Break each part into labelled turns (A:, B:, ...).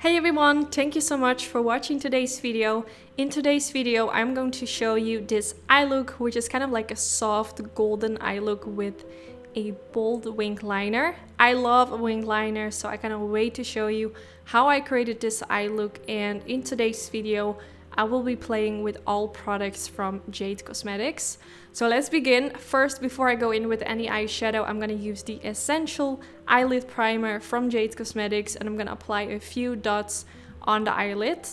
A: Hey everyone, thank you so much for watching today's video. In today's video, I'm going to show you this eye look, which is kind of like a soft golden eye look with a bold wing liner. I love a wing liner, so I cannot wait to show you how I created this eye look. And in today's video, I will be playing with all products from Jade Cosmetics. So let's begin. First, before I go in with any eyeshadow, I'm going to use the Essential Eyelid Primer from Jade Cosmetics, and I'm going to apply a few dots on the eyelid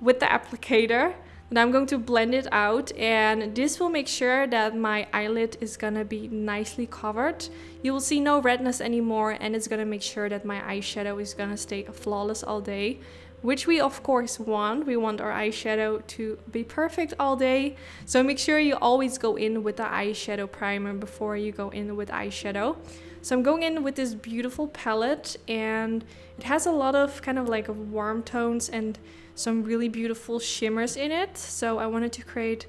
A: with the applicator. And I'm going to blend it out, and this will make sure that my eyelid is going to be nicely covered. You will see no redness anymore, and it's going to make sure that my eyeshadow is going to stay flawless all day, which we of course want. We want our eyeshadow to be perfect all day. So make sure you always go in with the eyeshadow primer before you go in with eyeshadow. So I'm going in with this beautiful palette, and it has a lot of kind of like warm tones and some really beautiful shimmers in it. So I wanted to create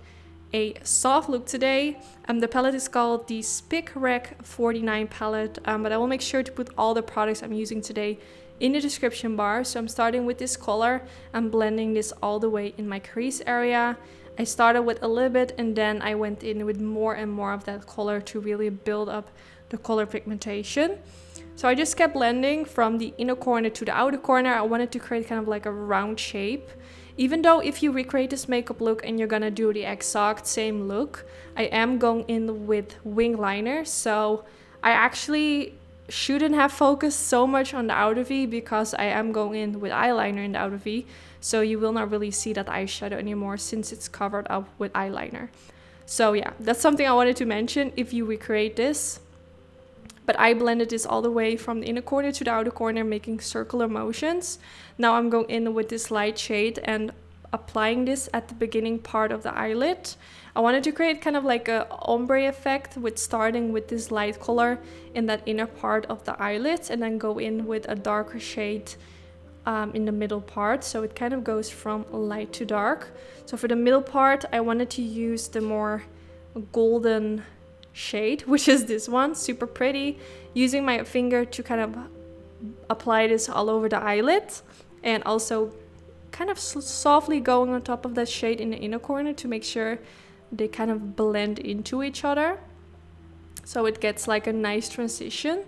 A: a soft look today. The palette is called the Spick Rec 49 palette, but I will make sure to put all the products I'm using today in the description bar. So I'm starting with this color. I'm blending this all the way in my crease area. I started with a little bit, and then I went in with more and more of that color to really build up the color pigmentation. So I just kept blending from the inner corner to the outer corner. I wanted to create kind of like a round shape. Even though if you recreate this makeup look and you're gonna do the exact same look, I am going in with wing liner. So I actually shouldn't have focused so much on the outer V, because I am going in with eyeliner in the outer V. So you will not really see that eyeshadow anymore since it's covered up with eyeliner. So yeah, that's something I wanted to mention if you recreate this. But I blended this all the way from the inner corner to the outer corner, making circular motions. Now I'm going in with this light shade and applying this at the beginning part of the eyelid. I wanted to create kind of like a ombre effect with starting with this light color in that inner part of the eyelid, and then go in with a darker shade in the middle part. So it kind of goes from light to dark. So for the middle part, I wanted to use the more golden shade, which is this one, super pretty, using my finger to kind of apply this all over the eyelid, and also kind of softly going on top of that shade in the inner corner to make sure they kind of blend into each other, so it gets like a nice transition.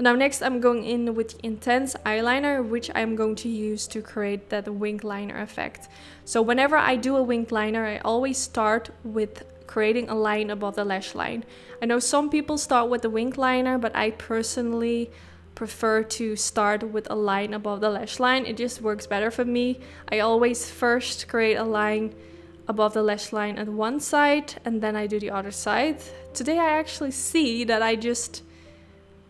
A: Now next I'm going in with Intense Eyeliner, which I'm going to use to create that wing liner effect. So whenever I do a wing liner, I always start with creating a line above the lash line. I know some people start with the wing liner, but I personally prefer to start with a line above the lash line. It just works better for me. I always first create a line above the lash line at one side, and then I do the other side. Today I actually see that I just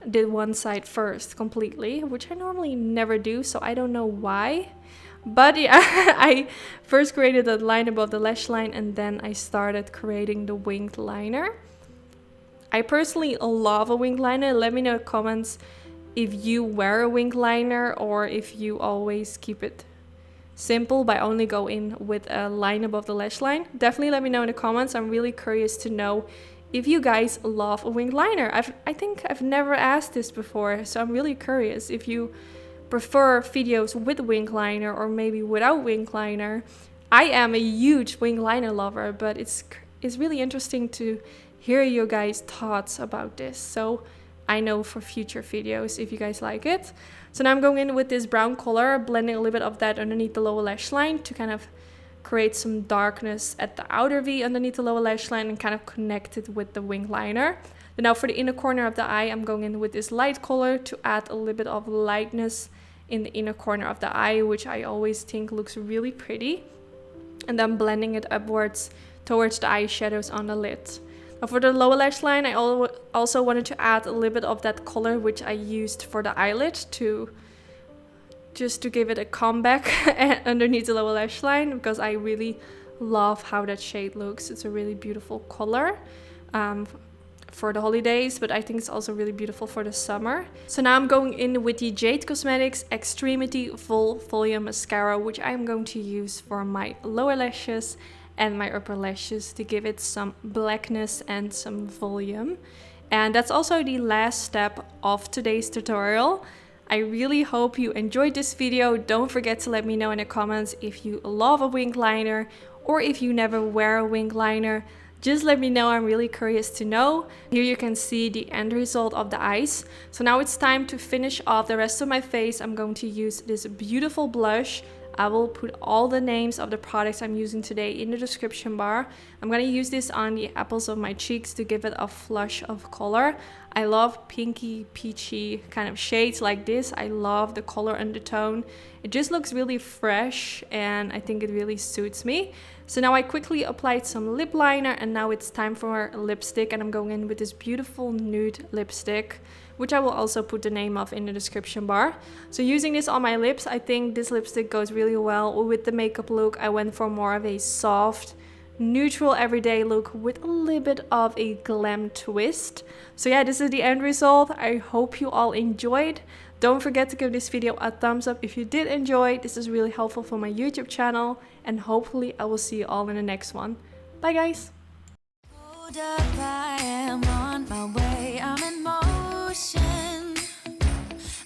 A: did one side first completely, which I normally never do, so I don't know why. But yeah, I first created a line above the lash line, and then I started creating the winged liner. I personally love a winged liner. Let me know in the comments if you wear a winged liner, or if you always keep it simple by only go in with a line above the lash line. Definitely let me know in the comments. I'm really curious to know if you guys love a winged liner. I think I've never asked this before, so I'm really curious if you prefer videos with wing liner or maybe without wing liner. I am a huge wing liner lover, but it's really interesting to hear your guys' thoughts about this, so I know for future videos if you guys like it. So now I'm going in with this brown color, blending a little bit of that underneath the lower lash line to kind of create some darkness at the outer V underneath the lower lash line and kind of connect it with the wing liner. And now for the inner corner of the eye, I'm going in with this light color to add a little bit of lightness in the inner corner of the eye, which I always think looks really pretty. And then blending it upwards towards the eyeshadows on the lid. Now for the lower lash line, I also wanted to add a little bit of that color which I used for the eyelid to give it a comeback underneath the lower lash line, because I really love how that shade looks. It's a really beautiful color for the holidays, but I think it's also really beautiful for the summer. So now I'm going in with the Jade Cosmetics Extremity Full Volume Mascara, which I'm going to use for my lower lashes and my upper lashes to give it some blackness and some volume. And that's also the last step of today's tutorial. I really hope you enjoyed this video. Don't forget to let me know in the comments if you love a wing liner or if you never wear a wing liner. Just let me know, I'm really curious to know. Here you can see the end result of the eyes. So now it's time to finish off the rest of my face. I'm going to use this beautiful blush. I will put all the names of the products I'm using today in the description bar. I'm going to use this on the apples of my cheeks to give it a flush of color. I love pinky, peachy kind of shades like this. I love the color undertone. It just looks really fresh and I think it really suits me. So now I quickly applied some lip liner and now it's time for lipstick, and I'm going in with this beautiful nude lipstick, which I will also put the name of in the description bar. So using this on my lips, I think this lipstick goes really well with the makeup look. I went for more of a soft, neutral everyday look with a little bit of a glam twist. So yeah, this is the end result. I hope you all enjoyed. Don't forget to give this video a thumbs up if you did enjoy. This is really helpful for my YouTube channel, and hopefully I will see you all in the next one. Bye guys!
B: Hold up, I am on my way, I'm in motion.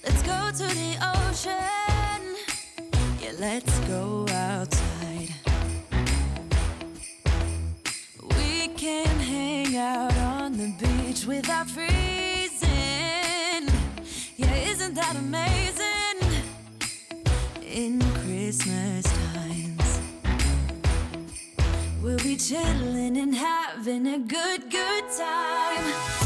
B: Let's go to the ocean. Yeah, let's go outside. We can hang out on the beach without freezing. Yeah, isn't that amazing? In Christmas times, we'll be chilling and having a good time.